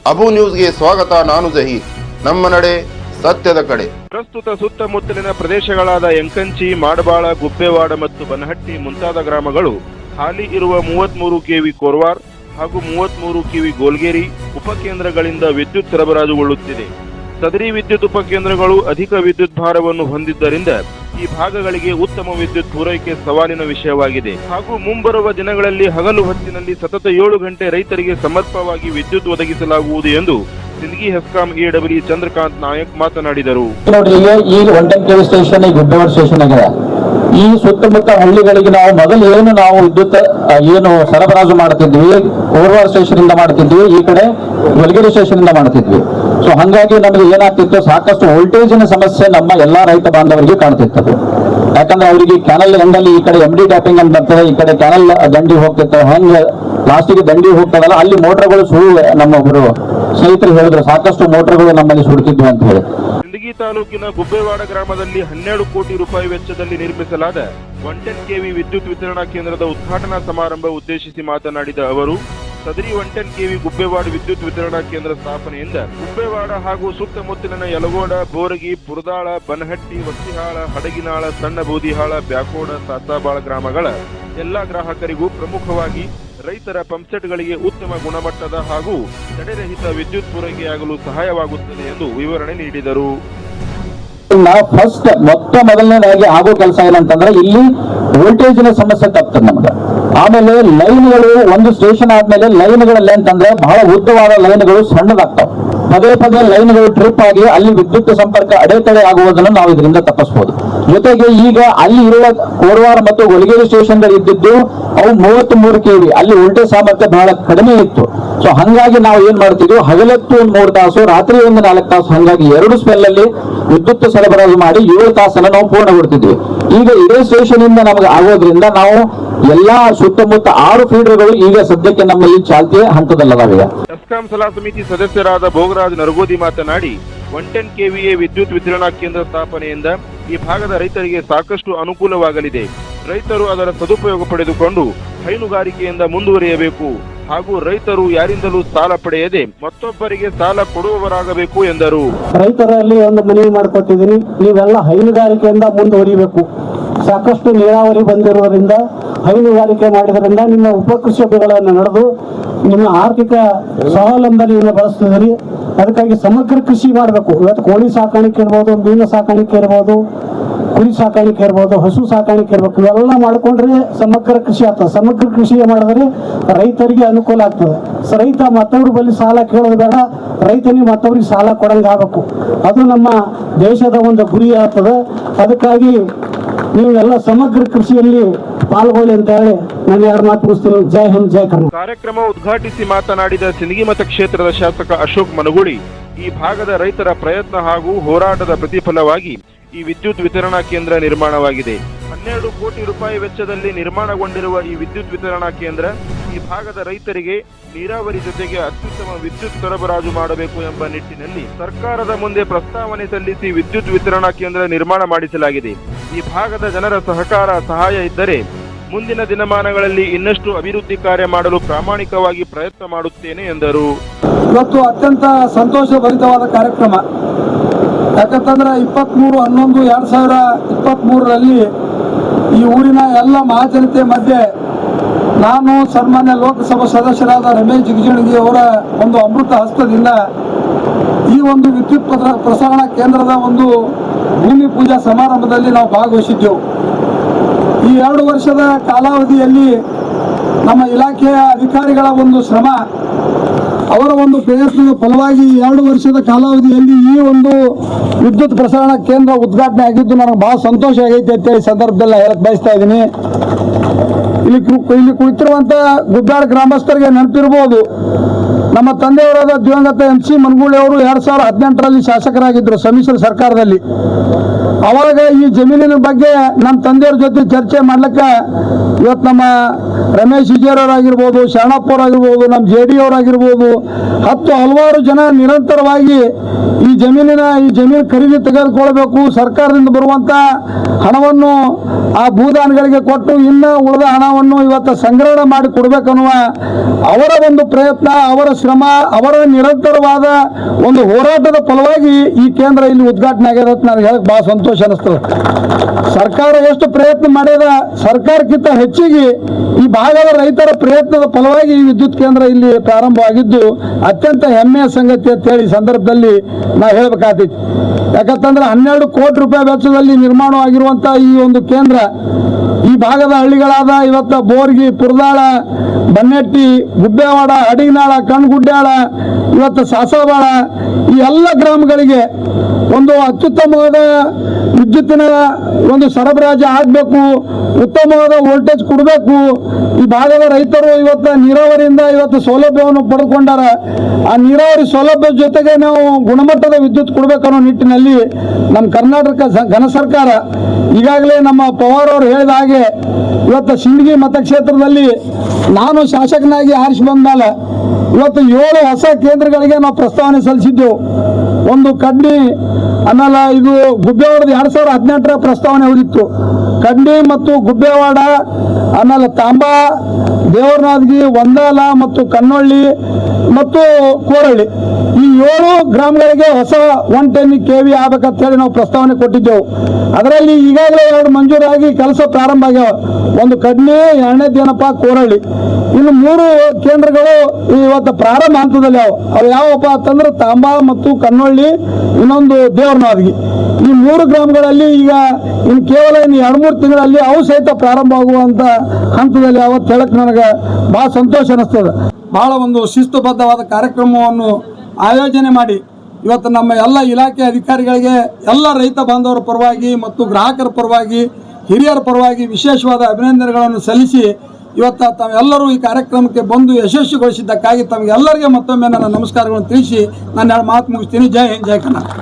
ಅಬು ನ್ಯೂಸ್ಗೆ ಸ್ವಾಗತ. ನಾನು ಜಹೀರ್. ನಮ್ಮ ನಡೆ ಸತ್ಯದ ಕಡೆ. ಪ್ರಸ್ತುತ ಸುತ್ತಮುತ್ತಲಿನ ಪ್ರದೇಶಗಳಾದ ಎಂಕಂಚಿ, ಮಾಡಬಾಳ, ಗುಪ್ಪೇವಾಡ ಮತ್ತು ಬನಹಟ್ಟಿ ಮುಂತಾದ ಗ್ರಾಮಗಳು ಹಾಲಿ ಇರುವ 33 ಕೆವಿ ಕೋರ್ವಾರ್ ಹಾಗೂ 33 ಕೆವಿ ಗೋಲ್ಗೇರಿ ಉಪಕೇಂದ್ರಗಳಿಂದ ವಿದ್ಯುತ್ ಸರಬರಾಜುಗೊಳ್ಳುತ್ತಿದೆ. ಸದರಿ ವಿದ್ಯುತ್ ಉಪಕೇಂದ್ರಗಳು ಅಧಿಕ ವಿದ್ಯುತ್ ಭಾರವನ್ನು ಹೊಂದಿದ್ದರಿಂದ ಈ ಭಾಗಗಳಿಗೆ ಉತ್ತಮ ವಿದ್ಯುತ್ ಪೂರೈಕೆ ಸವಾಲಿನ ವಿಷಯವಾಗಿದೆ ಹಾಗೂ ಮುಂಬರುವ ದಿನಗಳಲ್ಲಿ ಹಗಲು ಹೊತ್ತಿನಲ್ಲಿ ಸತತ 7 ಗಂಟೆ ರೈತರಿಗೆ ಸಮರ್ಪಕವಾಗಿ ವಿದ್ಯುತ್ ಒದಗಿಸಲಾಗುವುದು ಎಂದು ಸಿಂದಗಿ ಹೆಸ್ಕಾಂ ಎಡಬ್ಲ್ಯೂ ಚಂದ್ರಕಾಂತ್ ನಾಯಕ್ ಮಾತನಾಡಿದರು. ಈ 110 ಕೆವಿ ಸ್ಟೇಷನ್ ಗುಡ್ಡವಾಡ ಸ್ಟೇಷನ್ ಆಗಿದೆ. ಈ ಸುತ್ತಮುತ್ತ ಹಳ್ಳಿಗಳಿಗೆ ನಾವು ಮೊದಲು ನಾವು ವಿದ್ಯುತ್ ಸರಬರಾಜು ಮಾಡ್ತಿದ್ವಿ, ಕೋರ್ವಾರ ಸ್ಟೇಷನ್ ಇಂದ ಮಾಡ್ತಿದ್ವಿ, ಈ ಕಡೆ ಗೋಲ್ಗೇರಿ ಸ್ಟೇಷನ್ ಇಂದ ಮಾಡ್ತಿದ್ವಿ. ಸೊ ಹಂಗಾಗಿ ನಮಗೆ ಏನಾಗ್ತಿತ್ತು, ಸಾಕಷ್ಟು ವೋಲ್ಟೇಜಿನ ಸಮಸ್ಯೆ ನಮ್ಮ ಎಲ್ಲಾ ರೈತ ಬಾಂಧವರಿಗೆ ಕಾಣ್ತಿತ್ತು. ಯಾಕಂದ್ರೆ ಅವರಿಗೆ ಕ್ಯಾನಲ್ ಎಂಡಲ್ಲಿ ಈ ಕಡೆ MD ಟ್ಯಾಪಿಂಗ್ ಅಂತ ಬರ್ತದೆ, ಈ ಕಡೆ ಕ್ಯಾನಲ್ ದಂಡಿ ಹೋಗ್ತಿತ್ತು. ಹಂಗ ಲಾಸ್ಟಿಗೆ ದಂಡಿ ಹೋಗ್ತದಲ್ಲ, ಅಲ್ಲಿ ಮೋಟರ್ಗಳು ಸುಳ್ಳು ನಮ್ಮೊಬ್ಬರು ಸ್ನೇಹಿತರು ಹೇಳಿದ್ರು, ಸಾಕಷ್ಟು ಮೋಟರ್ಗಳು ನಮ್ಮಲ್ಲಿ ಸುಡ್ತಿದ್ವು ಅಂತ ಹೇಳಿ. ಸಿಂದಗಿ ತಾಲೂಕಿನ ಗುಬ್ಬೇವಾಡ ಗ್ರಾಮದಲ್ಲಿ 12 ಕೋಟಿ ರೂಪಾಯಿ ವೆಚ್ಚದಲ್ಲಿ ನಿರ್ಮಿಸಲಾದ 110 ಕೆವಿ ವಿದ್ಯುತ್ ವಿತರಣಾ ಕೇಂದ್ರದ ಉದ್ಘಾಟನಾ ಸಮಾರಂಭ ಉದ್ದೇಶಿಸಿ ಮಾತನಾಡಿದ ಅವರು, ಸದರಿ 110 ಕೆವಿ ಗುಬ್ಬೇವಾಡ ವಿದ್ಯುತ್ ವಿತರಣಾ ಕೇಂದ್ರ ಸ್ಥಾಪನೆಯಿಂದ ಗುಬ್ಬೇವಾಡ ಹಾಗೂ ಸುತ್ತಮುತ್ತಲಿನ ಯಲಗೋಡ, ಬೋರಗಿ, ಪುರದಾಳ, ಬನಹಟ್ಟಿ, ವಸ್ತಿಹಾಳ, ಹಡಗಿನಾಳ, ಸಣ್ಣ ಬೂದಿಹಾಳ, ಬ್ಯಾಕೋಡ, ಸಾಸಾಬಾಳ ಗ್ರಾಮಗಳ ಎಲ್ಲಾ ಗ್ರಾಹಕರಿಗೂ ಪ್ರಮುಖವಾಗಿ ರೈತರ ಪಂಪ್ಸೆಟ್ಗಳಿಗೆ ಉತ್ತಮ ಗುಣಮಟ್ಟದ ಹಾಗೂ ತಡೆರಹಿತ ವಿದ್ಯುತ್ ಪೂರೈಕೆಯಾಗಲು ಸಹಾಯವಾಗುತ್ತದೆ ಎಂದು ವಿವರಣೆ ನೀಡಿದರು. ಮೊದಲನೇದಾಗಿ ಆಗೋ ಕೆಲಸ ಏನಂತಂದ್ರೆ, ಇಲ್ಲಿ ವೋಲ್ಟೇಜಿನ ಸಮಸ್ಯೆ ತಪ್ತದೆ ನಮ್ಗೆ. ಆಮೇಲೆ ಲೈನ್ಗಳು, ಒಂದು ಸ್ಟೇಷನ್ ಆದ್ಮೇಲೆ ಲೈನ್ಗಳಲ್ಲಿ ಅಂತಂದ್ರೆ ಬಹಳ ಉದ್ದವಾದ ಲೈನ್ಗಳು ಸಣ್ಣದಾಗ್ತಾವ. ಪದೇ ಪದೇ ಲೈನ್ಗಳು ಟ್ರಿಪ್ ಆಗಿ ಅಲ್ಲಿ ವಿದ್ಯುತ್ ಸಂಪರ್ಕ ಅಡೆತಡೆ ಆಗುವುದನ್ನು ನಾವು ಇದರಿಂದ ತಪ್ಪಿಸಬಹುದು. ಜೊತೆಗೆ ಈಗ ಅಲ್ಲಿ ಇರುವ ಕೋರ್ವಾರ ಮತ್ತು ಗೋಲ್ಗೇರಿ ಸ್ಟೇಷನ್ ಇದ್ದಿದ್ದು ಅವು 33 ಕೆವಿ, ಅಲ್ಲಿ ವೋಲ್ಟೇಜ್ ಸಾಮರ್ಥ್ಯ ಬಹಳ ಕಡಿಮೆ ಇತ್ತು. ಸೊ ಹಂಗಾಗಿ ನಾವು ಏನ್ ಮಾಡ್ತಿದ್ವಿ, ಹಗಲತ್ತು 3 ತಾಸು, ರಾತ್ರಿ 4 ತಾಸು, ಹಂಗಾಗಿ 2 ಸ್ಪೆಲ್ ಅಲ್ಲಿ ವಿದ್ಯುತ್ ಸರಬರಾಜು ಮಾಡಿ 7 ತಾಸನ್ನು ನಾವು ಪೂರ್ಣಗೊಳ್ತಿದ್ವಿ. ಈಗ ಇದೇ ಸ್ಟೇಷನ್ ಇಂದ ನಮಗೆ ಆಗೋದ್ರಿಂದ ನಾವು ಎಲ್ಲಾ ಸುತ್ತಮುತ್ತ 6 ಫೀಡರ್ಗಳು ಈಗ ಸದ್ಯಕ್ಕೆ ನಮ್ಮಲ್ಲಿ ಚಾಲ್ತಿಯ ಹಂತದಲ್ಲದಾವೆ. ಹೆಸ್ಕಾಂ ಸಲಹಾ ಸಮಿತಿ ಸದಸ್ಯರಾದ ಭೋಗರಾಜ್ ನರಗೋದಿ ಮಾತನಾಡಿ, 110 ಕೆವಿಎ ವಿದ್ಯುತ್ ವಿತರಣಾ ಕೇಂದ್ರ ಸ್ಥಾಪನೆಯಿಂದ ಈ ಭಾಗದ ರೈತರಿಗೆ ಸಾಕಷ್ಟು ಅನುಕೂಲವಾಗಲಿದೆ. ರೈತರು ಅದರ ಸದುಪಯೋಗ ಪಡೆದುಕೊಂಡು ಹೈನುಗಾರಿಕೆಯಿಂದ ಮುಂದುವರಿಯಬೇಕು ಹಾಗೂ ರೈತರು ಯಾರಿಂದಲೂ ಸಾಲ ಪಡೆಯದೆ ಮತ್ತೊಬ್ಬರಿಗೆ ಸಾಲ ಕೊಡುವವರಾಗಬೇಕು ಎಂದರು. ರೈತರಲ್ಲಿ ಒಂದು ಮನವಿ ಮಾಡಿಕೊಟ್ಟಿದ್ದೀನಿ, ನೀವೆಲ್ಲ ಹೈನುಗಾರಿಕೆಯಿಂದ ಮುಂದುವರಿಬೇಕು. ಸಾಕಷ್ಟು ನೀರಾವರಿ ಬಂದಿರೋದ್ರಿಂದ ಹೈನುಗಾರಿಕೆ ಮಾಡಿದ್ರಿಂದ ನಿಮ್ಮ ಉಪಕೃಷಿ ಹಬ್ಬಗಳನ್ನು ನಡೆದು ನಿಮ್ಮ ಆರ್ಥಿಕ ಸ್ವಾವಲಂಬನೆಯನ್ನು ಬಳಸ್ತಿದ್ರಿ. ಅದಕ್ಕಾಗಿ ಸಮಗ್ರ ಕೃಷಿ ಮಾಡಬೇಕು. ಇವತ್ತು ಕೋಳಿ ಸಾಕಾಣಿಕೆ ಇರ್ಬೋದು, ಮೀನು ಸಾಕಾಣಿಕೆ ಇರ್ಬೋದು, ಕುರಿ ಸಾಕಾಣಿಕೆ ಇರ್ಬೋದು, ಹಸು ಸಾಕಾಣಿಕೆ ಇರ್ಬೇಕು. ಇವೆಲ್ಲ ಮಾಡಿಕೊಂಡ್ರೆ ಸಮಗ್ರ ಕೃಷಿ ಆಗ್ತದೆ. ಸಮಗ್ರ ಕೃಷಿ ಮಾಡಿದ್ರೆ ರೈತರಿಗೆ ಅನುಕೂಲ ಆಗ್ತದೆ. ರೈತ ಮತ್ತೊಬ್ಬರ ಬಳಿ ಸಾಲ ಕೇಳೋದು ಬೇಡ, ರೈತನಿಗೆ ಮತ್ತೊಬ್ಬರಿಗೆ ಸಾಲ ಕೊಡಂಗಾಗಬೇಕು. ಅದು ನಮ್ಮ ದೇಶದ ಒಂದು ಗುರಿ ಆಗ್ತದೆ. ಅದಕ್ಕಾಗಿ ನೀವೆಲ್ಲ ಸಮಗ್ರ ಕೃಷಿಯಲ್ಲಿ ಪಾಲ್ಗೊಳ್ಳಿ ಅಂತ ಹೇಳಿ ನಾನು 2 ಮಾತು ಮುಗಿಸ್ತೀನಿ. ಜೈ ಹಿಂದ್, ಜೈ ಕರ್ನಾಟಕ. ಕಾರ್ಯಕ್ರಮ ಉದ್ಘಾಟಿಸಿ ಮಾತನಾಡಿದ ಸಿಂದಗಿ ಮತಕ್ಷೇತ್ರದ ಶಾಸಕ ಅಶೋಕ್ ಮನಗುಳಿ, ಈ ಭಾಗದ ರೈತರ ಪ್ರಯತ್ನ ಹಾಗೂ ಹೋರಾಟದ ಪ್ರತಿಫಲವಾಗಿ ಈ ವಿದ್ಯುತ್ ವಿತರಣಾ ಕೇಂದ್ರ ನಿರ್ಮಾಣವಾಗಿದೆ. 12 ಕೋಟಿ ರೂಪಾಯಿ ವೆಚ್ಚದಲ್ಲಿ ನಿರ್ಮಾಣಗೊಂಡಿರುವ ಈ ವಿದ್ಯುತ್ ವಿತರಣಾ ಕೇಂದ್ರ ಈ ಭಾಗದ ರೈತರಿಗೆ ನೀರಾವರಿ ಜೊತೆಗೆ ಅತ್ಯುತ್ತಮ ವಿದ್ಯುತ್ ಸರಬರಾಜು ಮಾಡಬೇಕು ಎಂಬ ನಿಟ್ಟಿನಲ್ಲಿ ಸರ್ಕಾರದ ಮುಂದೆ ಪ್ರಸ್ತಾವನೆ ಸಲ್ಲಿಸಿ ವಿದ್ಯುತ್ ವಿತರಣಾ ಕೇಂದ್ರ ನಿರ್ಮಾಣ ಮಾಡಿಸಲಾಗಿದೆ. ಈ ಭಾಗದ ಜನರ ಸಹಕಾರ, ಸಹಾಯ ಇದ್ದರೆ ಮುಂದಿನ ದಿನಮಾನಗಳಲ್ಲಿ ಇನ್ನಷ್ಟು ಅಭಿವೃದ್ಧಿ ಕಾರ್ಯ ಮಾಡಲು ಪ್ರಾಮಾಣಿಕವಾಗಿ ಪ್ರಯತ್ನ ಮಾಡುತ್ತೇನೆ ಎಂದರು. ಇವತ್ತು ಅತ್ಯಂತ ಸಂತೋಷಭರಿತವಾದ ಕಾರ್ಯಕ್ರಮ. ಯಾಕಂತಂದ್ರೆ 23/11/2023 ಈ ಊರಿನ ಎಲ್ಲ ಮಹಾಜನತೆ ಮಧ್ಯೆ ನಾನು ಸನ್ಮಾನ್ಯ ಲೋಕಸಭಾ ಸದಸ್ಯರಾದ ರಮೇಶ್ ಜಿಗಜಿಣಗಿ ಅವರ ಒಂದು ಅಮೃತ ಹಸ್ತದಿಂದ ಈ ಒಂದು ವಿದ್ಯುತ್ ಪ್ರಸರಣ ಕೇಂದ್ರದ ಒಂದು ಭೂಮಿ ಪೂಜಾ ಸಮಾರಂಭದಲ್ಲಿ ನಾವು ಭಾಗವಹಿಸಿದ್ದೆವು. ಈ 2 ವರ್ಷದ ಕಾಲಾವಧಿಯಲ್ಲಿ ನಮ್ಮ ಇಲಾಖೆಯ ಅಧಿಕಾರಿಗಳ ಒಂದು ಶ್ರಮ, ಅವರ ಒಂದು ಪ್ರಯತ್ನದ ಫಲವಾಗಿ 2 ವರ್ಷದ ಕಾಲಾವಧಿಯಲ್ಲಿ ಈ ಒಂದು ವಿದ್ಯುತ್ ಪ್ರಸರಣ ಕೇಂದ್ರ ಉದ್ಘಾಟನೆ ಆಗಿದ್ದು ನನಗೆ ಬಹಳ ಸಂತೋಷ ಆಗೈತೆ ಅಂತೇಳಿ ಸಂದರ್ಭದಲ್ಲಿ ಹೇಳಕ್ ಬಯಸ್ತಾ ಇದ್ದೀನಿ. ಇಲ್ಲಿ ಕುಳಿತಿರುವಂತ ಗುಬ್ಬೇವಾಡ ಗ್ರಾಮಸ್ಥರಿಗೆ ನೆನಪಿರ್ಬೋದು, ನಮ್ಮ ತಂದೆಯವರಾದ ದಿವಂಗತ MC ಮನಗೂಳಿ ಅವರು 2018ರಲ್ಲಿ ಶಾಸಕರಾಗಿದ್ದರು ಸಮ್ಮಿಶ್ರ ಸರ್ಕಾರದಲ್ಲಿ. ಅವಾಗ ಈ ಜಮೀನಿನ ಬಗ್ಗೆ ನಮ್ಮ ತಂದೆಯವ್ರ ಜೊತೆ ಚರ್ಚೆ ಮಾಡ್ಲಿಕ್ಕೆ ಇವತ್ತು ನಮ್ಮ ರಮೇಶ್ ಹಿಜೇರವರಾಗಿರ್ಬೋದು, ಶರಣಪ್ಪ ಅವರಾಗಿರ್ಬೋದು, ನಮ್ಮ JD ಅವರಾಗಿರ್ಬೋದು, ಹಲವಾರು ಜನ ನಿರಂತರವಾಗಿ ಈ ಜಮೀನು ಖರೀದಿ ತೆಗೆದುಕೊಳ್ಬೇಕು, ಸರ್ಕಾರದಿಂದ ಬರುವಂಥ ಹಣವನ್ನು ಆ ಭೂದಾನಿಗಳಿಗೆ ಕೊಟ್ಟು ಇನ್ನು ಉಳಿದ ಹಣವನ್ನು ಇವತ್ತು ಸಂಗ್ರಹಣೆ ಮಾಡಿ ಕೊಡಬೇಕನ್ನುವ ಅವರ ಒಂದು ಪ್ರಯತ್ನ, ಅವರ ಶ್ರಮ, ಅವರ ನಿರಂತರವಾದ ಒಂದು ಹೋರಾಟದ ಫಲವಾಗಿ ಈ ಕೇಂದ್ರ ಇಲ್ಲಿ ಉದ್ಘಾಟನೆ ಆಗ್ಯದ ಅಂತ ನನಗೆ ಹೇಳಕ್ಕೆ ಭಾಳ ಸಂತೋಷ ಅನಿಸ್ತದೆ. ಸರ್ಕಾರ ಎಷ್ಟು ಪ್ರಯತ್ನ ಮಾಡ್ಯದ, ಸರ್ಕಾರಕ್ಕಿಂತ ಹೆಚ್ಚಿಗೆ ಈ ಭಾಗದ ರೈತರ ಪ್ರಯತ್ನದ ಫಲವಾಗಿ ಈ ವಿದ್ಯುತ್ ಕೇಂದ್ರ ಇಲ್ಲಿ ಪ್ರಾರಂಭವಾಗಿದ್ದು ಅತ್ಯಂತ ಹೆಮ್ಮೆಯ ಸಂಗತಿ ಅಂತ ಹೇಳಿ ಸಂದರ್ಭದಲ್ಲಿ ನಾವು ಹೇಳಬೇಕಾಗ್ತೈತಿ. ಯಾಕಂತಂದ್ರೆ 12 ಕೋಟಿ ರೂಪಾಯಿ ವೆಚ್ಚದಲ್ಲಿ ನಿರ್ಮಾಣವಾಗಿರುವಂಥ ಈ ಒಂದು ಕೇಂದ್ರ ಈ ಭಾಗದ ಹಳ್ಳಿಗಳಾದ ಇವತ್ತು ಬೋರ್ಗಿ, ಪುರದಾಳ, ಬನ್ನೆಟ್ಟಿ, ಗುಬ್ಬೇವಾಡ, ಅಡಿಗನಾಳ, ಕಣ್ಗುಡ್ಡ್ಯಾಳ, ಇವತ್ತು ಸಾಸವಾಳ ಈ ಎಲ್ಲ ಗ್ರಾಮಗಳಿಗೆ ಒಂದು ಅತ್ಯುತ್ತಮವಾದ ವಿದ್ಯುತ್ತಿನ ಒಂದು ಸರಬರಾಜು ಆಗಬೇಕು, ಉತ್ತಮವಾದ ವೋಲ್ಟೇಜ್ ಕೊಡಬೇಕು. ಈ ಭಾಗದ ರೈತರು ಇವತ್ತು ನೀರಾವರಿಯಿಂದ ಇವತ್ತು ಸೌಲಭ್ಯವನ್ನು ಪಡೆದುಕೊಂಡಾರ. ಆ ನೀರಾವರಿ ಸೌಲಭ್ಯದ ಜೊತೆಗೆ ನಾವು ಗುಣಮಟ್ಟದ ವಿದ್ಯುತ್ ಕೊಡಬೇಕನ್ನೋ ನಿಟ್ಟಿನಲ್ಲಿ ನಮ್ಮ ಕರ್ನಾಟಕ ಘನ ಸರ್ಕಾರ ಈಗಾಗಲೇ ನಮ್ಮ ಪವಾರ್ ಅವರು ಹೇಳಿದ ಹಾಗೆ ಇವತ್ತು ಸಿಂದಗಿ ಮತಕ್ಷೇತ್ರದಲ್ಲಿ ನಾನು ಶಾಸಕನಾಗಿ ಆರಿಸಿ ಬಂದ ಮೇಲೆ ಇವತ್ತು 7 ಹೊಸ ಕೇಂದ್ರಗಳಿಗೆ ನಾವು ಪ್ರಸ್ತಾವನೆ ಸಲ್ಲಿಸಿದ್ದೆವು. ಒಂದು ಕಡ್ಡಿ, ಆಮೇಲೆ ಇದು ಗುಬ್ಬೇವಾಡದ 2018ರ ಪ್ರಸ್ತಾವನೆ ಹೋಗಿತ್ತು. ಕಡ್ಡಿ ಮತ್ತು ಗುಬ್ಬೇವಾಡ, ಆಮೇಲೆ ತಾಂಬಾ, ದೇವರನಾದ್ಗಿ, ಒಂದಾಲ ಮತ್ತು ಕನ್ನೊಳ್ಳಿ ಮತ್ತು ಕೋರಳ್ಳಿ ಈ 7 ಗ್ರಾಮಗಳಿಗೆ ಹೊಸ 110 kV ಆಗ್ಬೇಕಂತ ಹೇಳಿ ನಾವು ಪ್ರಸ್ತಾವನೆ ಕೊಟ್ಟಿದ್ದೆವು. ಅದರಲ್ಲಿ ಈಗಾಗಲೇ 2 ಮಂಜೂರಾಗಿ ಕೆಲಸ ಪ್ರಾರಂಭ ಆಗ್ಯಾವ. ಒಂದು ಕಡ್ನಿ, 2ನೇದೇನಪ್ಪ ಕೋರಳ್ಳಿ. ಇನ್ನು 3 ಕೇಂದ್ರಗಳು ಇವತ್ತು ಪ್ರಾರಂಭ ಹಂತದಲ್ಲಿ ಅವು ಯಾವಪ್ಪ ಅಂತಂದ್ರೆ ತಾಂಬಾ ಮತ್ತು ಕನ್ನೊಳ್ಳಿ, ಇನ್ನೊಂದು ದೇವರನಾದ್ಗಿ. ಈ 3 ಗ್ರಾಮಗಳಲ್ಲಿ ಈಗ ಇನ್ನು ಕೇವಲ 2-3 ತಿಂಗಳಲ್ಲಿ ಅವು ಸಹಿತ ಪ್ರಾರಂಭ ಆಗುವಂಥ ಹಂತದಲ್ಲಿ ಅವತ್ತು ಹೇಳಕ್ಕೆ ನನಗೆ ಭಾಳ ಸಂತೋಷ ಅನ್ನಿಸ್ತದೆ. ಭಾಳ ಒಂದು ಶಿಸ್ತುಬದ್ಧವಾದ ಕಾರ್ಯಕ್ರಮವನ್ನು ಆಯೋಜನೆ ಮಾಡಿ ಇವತ್ತು ನಮ್ಮ ಎಲ್ಲ ಇಲಾಖೆ ಅಧಿಕಾರಿಗಳಿಗೆ, ಎಲ್ಲ ರೈತ ಬಾಂಧವರ ಪರವಾಗಿ ಮತ್ತು ಗ್ರಾಹಕರ ಪರವಾಗಿ, ಹಿರಿಯರ ಪರವಾಗಿ ವಿಶೇಷವಾದ ಅಭಿನಂದನೆಗಳನ್ನು ಸಲ್ಲಿಸಿ ಇವತ್ತು ತಾವೆಲ್ಲರೂ ಈ ಕಾರ್ಯಕ್ರಮಕ್ಕೆ ಬಂದು ಯಶಸ್ವಿಗೊಳಿಸಿದ್ದಕ್ಕಾಗಿ ತಮಗೆಲ್ಲರಿಗೆ ಮತ್ತೊಮ್ಮೆ ನನ್ನ ನಮಸ್ಕಾರಗಳನ್ನು ತಿಳಿಸಿ ನಾನು ಮಾತು ಮುಗಿಸ್ತೀನಿ. ಜೈ ಹಿಂದ್, ಜೈ ಕರ್ನಾಟಕ.